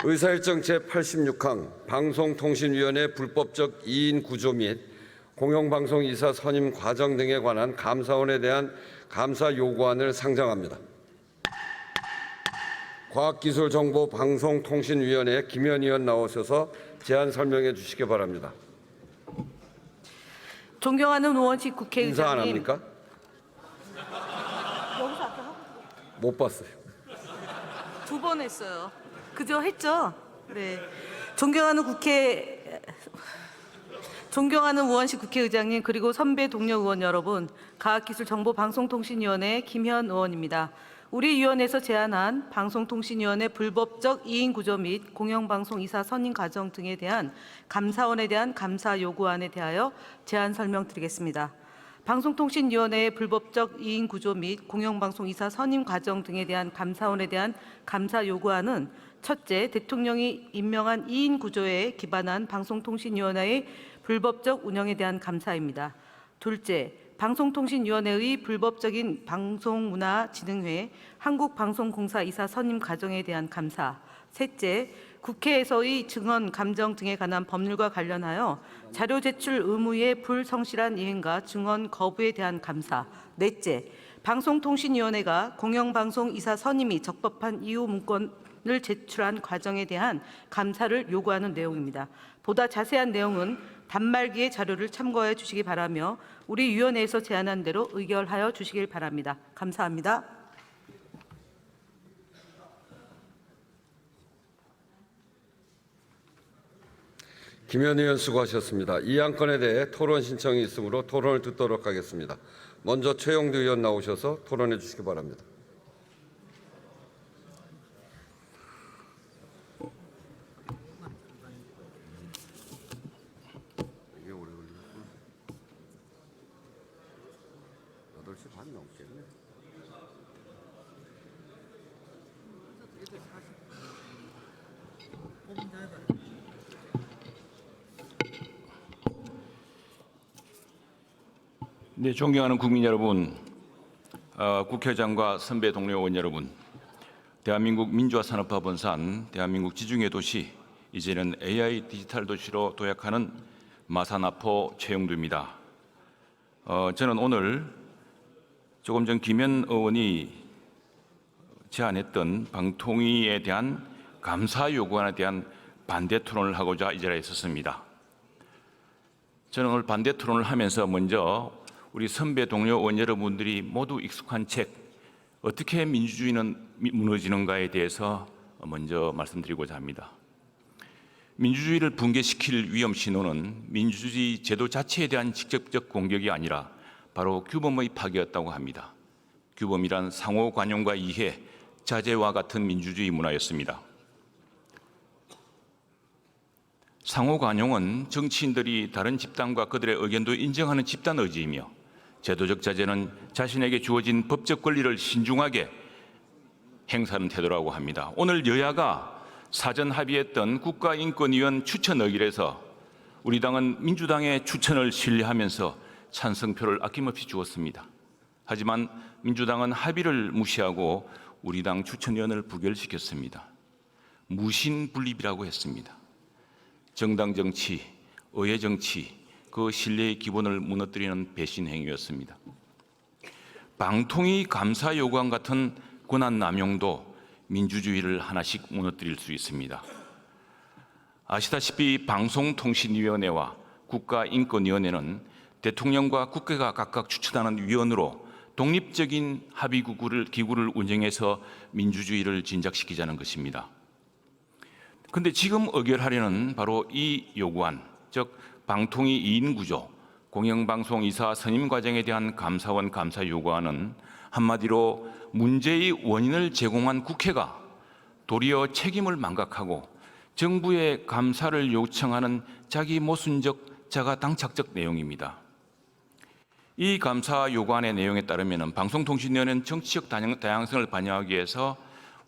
의사일정 제86항 방송통신위원회 불법적 이인 구조 및 공영방송 이사 선임 과정 등에 관한 감사원에 대한 감사 요구안을 상정합니다. 과학기술정보방송통신위원회 김현 의원 나오셔서 제안 설명해 주시기 바랍니다. 존경하는 우원식 인사 안 국회의장님. 합니까? 못 봤어요. 2번 했어요. 그저 했죠? 네. 존경하는 우원식 국회의장님, 그리고 선배 동료 의원 여러분, 과학기술정보방송통신위원회 김현 의원입니다. 우리 위원회에서 제안한 방송통신위원회 불법적 이인 구조 및 공영방송 이사 선임 과정 등에 대한 감사원에 대한 감사 요구안에 대하여 제안 설명드리겠습니다. 방송통신위원회의 불법적 이인 구조 및 공영방송 이사 선임 과정 등에 대한 감사원에 대한 감사 요구안은 첫째, 대통령이 임명한 이인 구조에 기반한 방송통신위원회의 불법적 운영에 대한 감사입니다. 둘째, 방송통신위원회의 불법적인 방송문화진흥회 한국방송공사 이사 선임 과정에 대한 감사. 셋째, 국회에서의 증언, 감정 등에 관한 법률과 관련하여 자료 제출 의무의 불성실한 이행과 증언 거부에 대한 감사. 넷째, 방송통신위원회가 공영방송 이사 선임이 적법한 이유 문건을 제출한 과정에 대한 감사를 요구하는 내용입니다. 보다 자세한 내용은 단말기의 자료를 참고해 주시기 바라며 우리 위원회에서 제안한 대로 의결하여 주시길 바랍니다. 감사합니다. 김현 의원 수고하셨습니다. 이 안건에 대해 토론 신청이 있으므로 토론을 듣도록 하겠습니다. 먼저 최영두 의원 나오셔서 토론해 주시기 바랍니다. 이게 오래 걸리겠구나. 8시 반 넘겠네. 네, 존경하는 국민 여러분, 국회의장과 선배 동료 의원 여러분, 대한민국 민주화 산업화 번산, 대한민국 지중해 도시, 이제는 AI 디지털 도시로 도약하는 마산아포 최영두입니다. 저는 오늘 조금 전 김현 의원이 제안했던 방통위에 대한 감사 요구안에 대한 반대 토론을 하고자 이 자리에 섰습니다. 저는 오늘 반대 토론을 하면서 먼저 우리 선배 동료 의원 여러분들이 모두 익숙한 책 어떻게 민주주의는 무너지는가에 대해서 먼저 말씀드리고자 합니다. 민주주의를 붕괴시킬 위험 신호는 민주주의 제도 자체에 대한 직접적 공격이 아니라 바로 규범의 파괴였다고 합니다. 규범이란 상호 관용과 이해, 자제와 같은 민주주의 문화였습니다. 상호 관용은 정치인들이 다른 집단과 그들의 의견도 인정하는 집단 의지이며, 제도적 자제는 자신에게 주어진 법적 권리를 신중하게 행사하는 태도라고 합니다. 오늘 여야가 사전 합의했던 국가인권위원 추천 의결에서 우리 당은 민주당의 추천을 신뢰하면서 찬성표를 아낌없이 주었습니다. 하지만 민주당은 합의를 무시하고 우리 당 추천위원을 부결시켰습니다. 무신분립이라고 했습니다. 정당 정치, 의회 정치, 그 신뢰의 기본을 무너뜨리는 배신 행위였습니다. 방통위 감사 요구안 같은 권한 남용도 민주주의를 하나씩 무너뜨릴 수 있습니다. 아시다시피 방송통신위원회와 국가인권위원회는 대통령과 국회가 각각 추천하는 위원으로 독립적인 합의 기구를 운영해서 민주주의를 진작시키자는 것입니다. 그런데 지금 의결하려는 바로 이 요구안, 즉 방통위 이인 구조, 공영방송 이사 선임 과정에 대한 감사원 감사 요구안은 한마디로 문제의 원인을 제공한 국회가 도리어 책임을 망각하고 정부의 감사를 요청하는 자기 모순적 자가당착적 내용입니다. 이 감사 요구안의 내용에 따르면 방송통신위원회는 정치적 다양성을 반영하기 위해서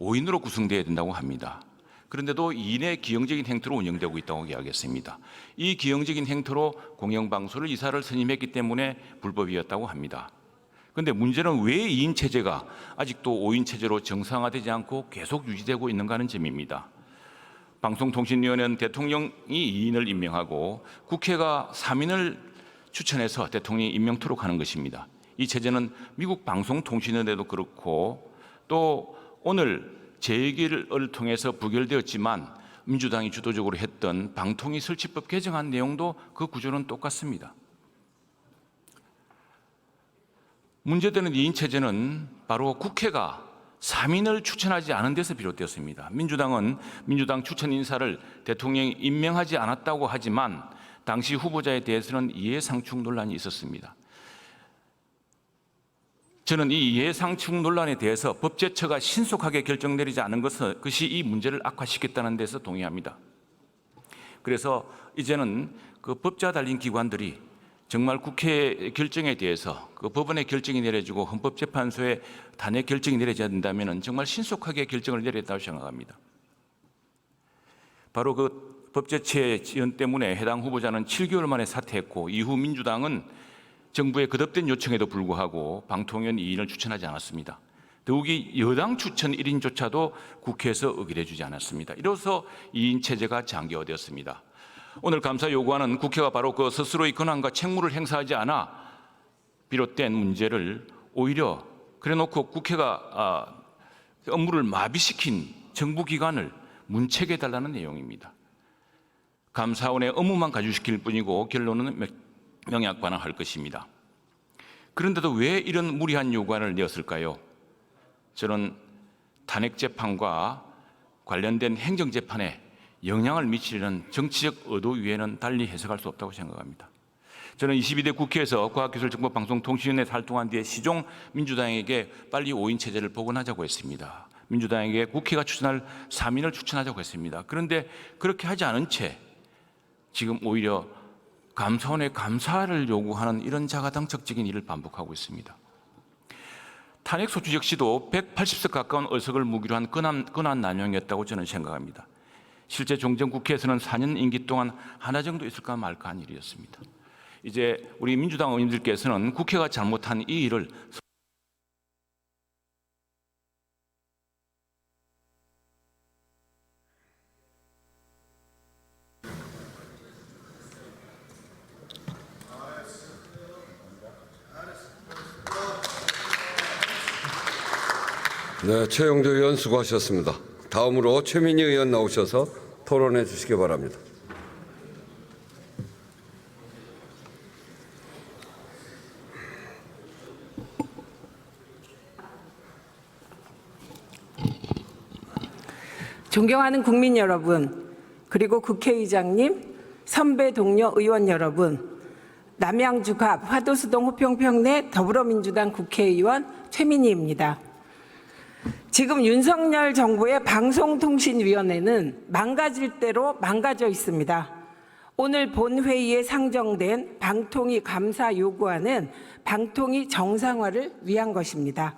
5인으로 구성되어야 된다고 합니다. 그런데도 이인의 기형적인 행태로 운영되고 있다고 이야기했습니다. 이 기형적인 행태로 공영방송을 이사를 선임했기 때문에 불법이었다고 합니다. 그런데 문제는 왜 2인 체제가 아직도 5인 체제로 정상화되지 않고 계속 유지되고 있는가 하는 점입니다. 방송통신위원회는 대통령이 2인을 임명하고 국회가 3인을 추천해서 대통령이 임명토록 하는 것입니다. 이 체제는 미국 방송통신위원회도 그렇고 또 오늘 재계를 통해서 부결되었지만 민주당이 주도적으로 했던 방통위 설치법 개정안 내용도 그 구조는 똑같습니다. 문제되는 2인 체제는 바로 국회가 3인을 추천하지 않은 데서 비롯되었습니다. 민주당은 민주당 추천 인사를 대통령이 임명하지 않았다고 하지만 당시 후보자에 대해서는 이해상충 논란이 있었습니다. 저는 이 이해상충 논란에 대해서 법제처가 신속하게 결정 내리지 않은 것이 이 문제를 악화시켰다는 데서 동의합니다. 그래서 이제는 그 법제와 달린 기관들이 정말 국회 결정에 대해서 그 법원의 결정이 내려지고 헌법재판소의 단핵 결정이 내려져야 된다면 정말 신속하게 결정을 내려야 된다고 생각합니다. 바로 그 법제처의 지연 때문에 해당 후보자는 7개월 만에 사퇴했고 이후 민주당은 정부의 거듭된 요청에도 불구하고 방통위원 2인을 추천하지 않았습니다. 더욱이 여당 추천 1인조차도 국회에서 의결해 주지 않았습니다. 이로써 2인 체제가 장기화되었습니다. 오늘 감사 요구하는 국회가 바로 그 스스로의 권한과 책무를 행사하지 않아 비롯된 문제를 오히려 그래놓고 국회가 업무를 마비시킨 정부기관을 문책해달라는 내용입니다. 감사원의 업무만 가중시킬 뿐이고 결론은 명약반환할 것입니다. 그런데도 왜 이런 무리한 요구안을 내었을까요? 저는 탄핵재판과 관련된 행정재판에 영향을 미치는 정치적 의도 위에는 달리 해석할 수 없다고 생각합니다. 저는 22대 국회에서 과학기술정보방송통신위원회 활동한 뒤에 시종 민주당에게 빨리 5인 체제를 복원하자고 했습니다. 민주당에게 국회가 추천할 3인을 추천하자고 했습니다. 그런데 그렇게 하지 않은 채 지금 오히려 감사원의 감사를 요구하는 이런 자가당착적인 일을 반복하고 있습니다. 탄핵소추 역시도 180석 가까운 의석을 무기로 한 권한 남용이었다고 저는 생각합니다. 실제 종전국회에서는 4년 임기 동안 하나 정도 있을까 말까 한 일이었습니다. 이제 우리 민주당 의원님들께서는 국회가 잘못한 이 일을 네, 최영도 의원 수고하셨습니다. 다음으로 최민희 의원 나오셔서 토론해 주시기 바랍니다. 존경하는 국민 여러분, 그리고 국회의장님, 선배 동료 의원 여러분, 남양주갑 화도수동 호평평내 더불어민주당 국회의원 최민희입니다. 지금 윤석열 정부의 방송통신위원회는 망가질 대로 망가져 있습니다. 오늘 본회의에 상정된 방통위 감사 요구안은 방통위 정상화를 위한 것입니다.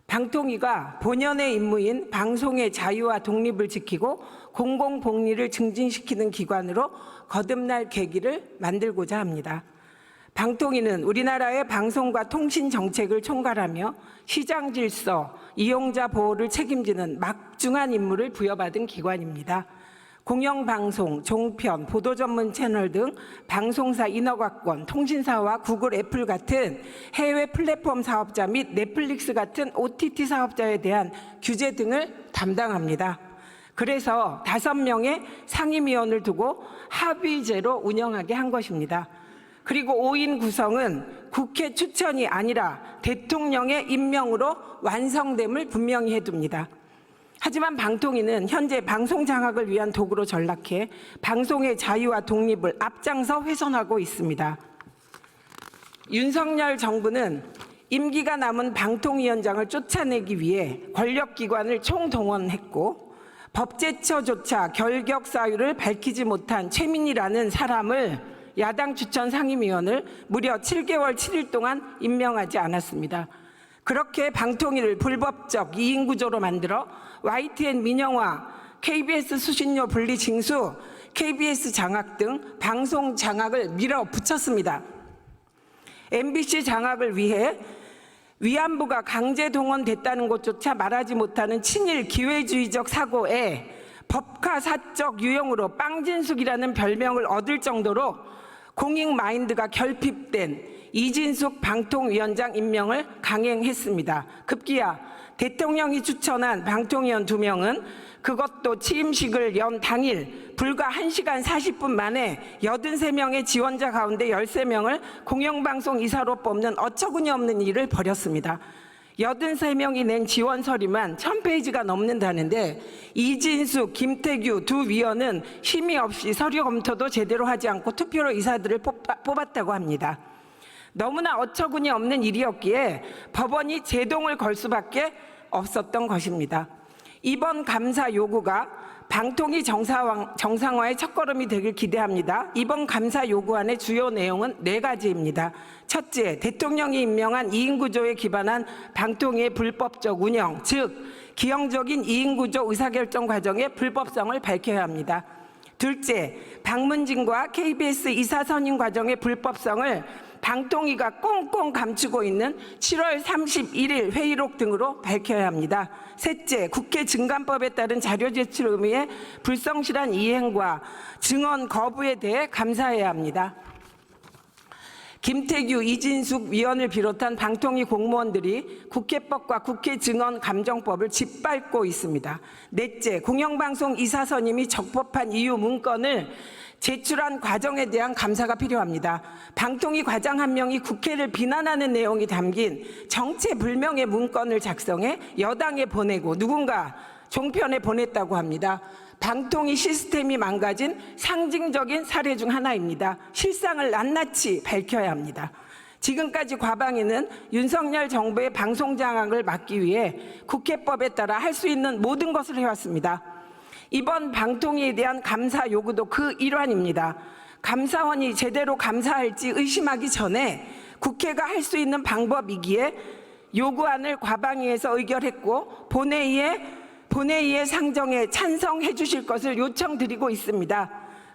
방통위가 본연의 임무인 방송의 자유와 독립을 지키고 공공복리를 증진시키는 기관으로 거듭날 계기를 만들고자 합니다. 방통위는 우리나라의 방송과 통신 정책을 총괄하며 시장 질서, 이용자 보호를 책임지는 막중한 임무를 부여받은 기관입니다. 공영방송, 종편, 보도 전문 채널 등 방송사 인허가권, 통신사와 구글, 애플 같은 해외 플랫폼 사업자 및 넷플릭스 같은 OTT 사업자에 대한 규제 등을 담당합니다. 그래서 5명의 상임위원을 두고 합의제로 운영하게 한 것입니다. 그리고 5인 구성은 국회 추천이 아니라 대통령의 임명으로 완성됨을 분명히 해둡니다. 하지만 방통위는 현재 방송 장악을 위한 도구로 전락해 방송의 자유와 독립을 앞장서 훼손하고 있습니다. 윤석열 정부는 임기가 남은 방통위원장을 쫓아내기 위해 권력기관을 총동원했고 법제처조차 결격 사유를 밝히지 못한 최민희라는 사람을 야당 추천 상임위원을 무려 7개월 7일 동안 임명하지 않았습니다. 그렇게 방통위를 불법적 2인 구조로 만들어 YTN 민영화, KBS 수신료 분리 징수, KBS 장악 등 방송 장악을 밀어붙였습니다. MBC 장악을 위해 위안부가 강제 동원됐다는 것조차 말하지 못하는 친일 기회주의적 사고에 법카사적 유형으로 빵진숙이라는 별명을 얻을 정도로 공익 마인드가 결핍된 이진숙 방통위원장 임명을 강행했습니다. 급기야 대통령이 추천한 방통위원 2명은 그것도 취임식을 연 당일 불과 1시간 40분 만에 83명의 지원자 가운데 13명을 공영방송 이사로 뽑는 어처구니 없는 일을 벌였습니다. 83명이 낸 지원서류만 1000페이지가 넘는다는데 이진숙, 김태규 두 위원은 심의 없이 서류 검토도 제대로 하지 않고 투표로 이사들을 뽑았다고 합니다. 너무나 어처구니 없는 일이었기에 법원이 제동을 걸 수밖에 없었던 것입니다. 이번 감사 요구가 방통위 정상화의 첫걸음이 되길 기대합니다. 이번 감사 요구안의 주요 내용은 4가지입니다. 첫째, 대통령이 임명한 2인 구조에 기반한 방통위의 불법적 운영, 즉 기형적인 2인 구조 의사결정 과정의 불법성을 밝혀야 합니다. 둘째, 박문진과 KBS 이사 선임 과정의 불법성을 방통위가 꽁꽁 감추고 있는 7월 31일 회의록 등으로 밝혀야 합니다. 셋째, 국회 증감법에 따른 자료 제출 의무의 불성실한 이행과 증언 거부에 대해 감사해야 합니다. 김태규, 이진숙 위원을 비롯한 방통위 공무원들이 국회법과 국회 증언 감정법을 짓밟고 있습니다. 넷째, 공영방송 이사 선임이 적법한 이유 문건을 제출한 과정에 대한 감사가 필요합니다. 방통위 과장 1명이 국회를 비난하는 내용이 담긴 정체불명의 문건을 작성해 여당에 보내고 누군가 종편에 보냈다고 합니다. 방통위 시스템이 망가진 상징적인 사례 중 하나입니다. 실상을 낱낱이 밝혀야 합니다. 지금까지 과방위는 윤석열 정부의 방송 장악을 막기 위해 국회법에 따라 할 수 있는 모든 것을 해왔습니다. 이번 방통위에 대한 감사 요구도 그 일환입니다. 감사원이 제대로 감사할지 의심하기 전에 국회가 할 수 있는 방법이기에 요구안을 과방위에서 의결했고 본회의의 상정에 찬성해 주실 것을 요청드리고 있습니다.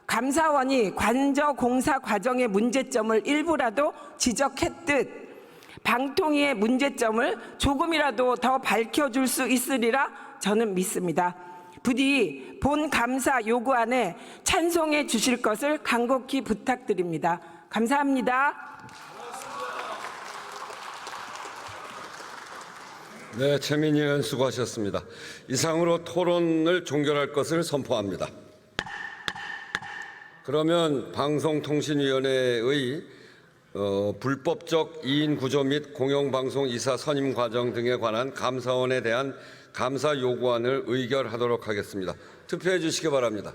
감사원이 관저 공사 과정의 문제점을 일부라도 지적했듯 방통위의 문제점을 조금이라도 더 밝혀줄 수 있으리라 저는 믿습니다. 부디 본 감사 요구안에 찬성해 주실 것을 간곡히 부탁드립니다. 감사합니다. 네, 최민희 의원 수고하셨습니다. 이상으로 토론을 종결할 것을 선포합니다. 그러면 방송통신위원회의 불법적 2인 구조 및 공영방송 이사 선임 과정 등에 관한 감사원에 대한 감사 요구안을 의결하도록 하겠습니다. 투표해 주시기 바랍니다.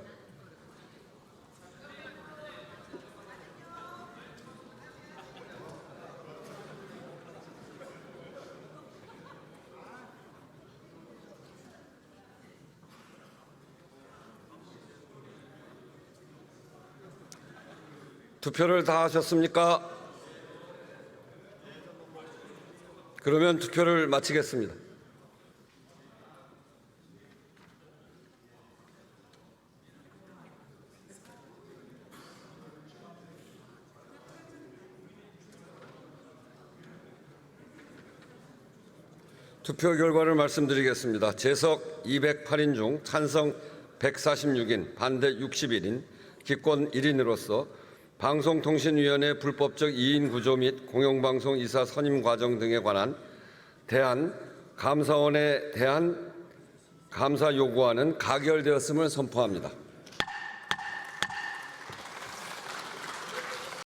투표를 다 하셨습니까? 그러면 투표를 마치겠습니다. 투표 결과를 말씀드리겠습니다. 재석 208인 중 찬성 146인, 반대 61인, 기권 1인으로서 방송통신위원회 불법적 2인 구조 및 공영방송 이사 선임 과정 등에 관한 감사원에 대한 감사 요구안은 가결되었음을 선포합니다.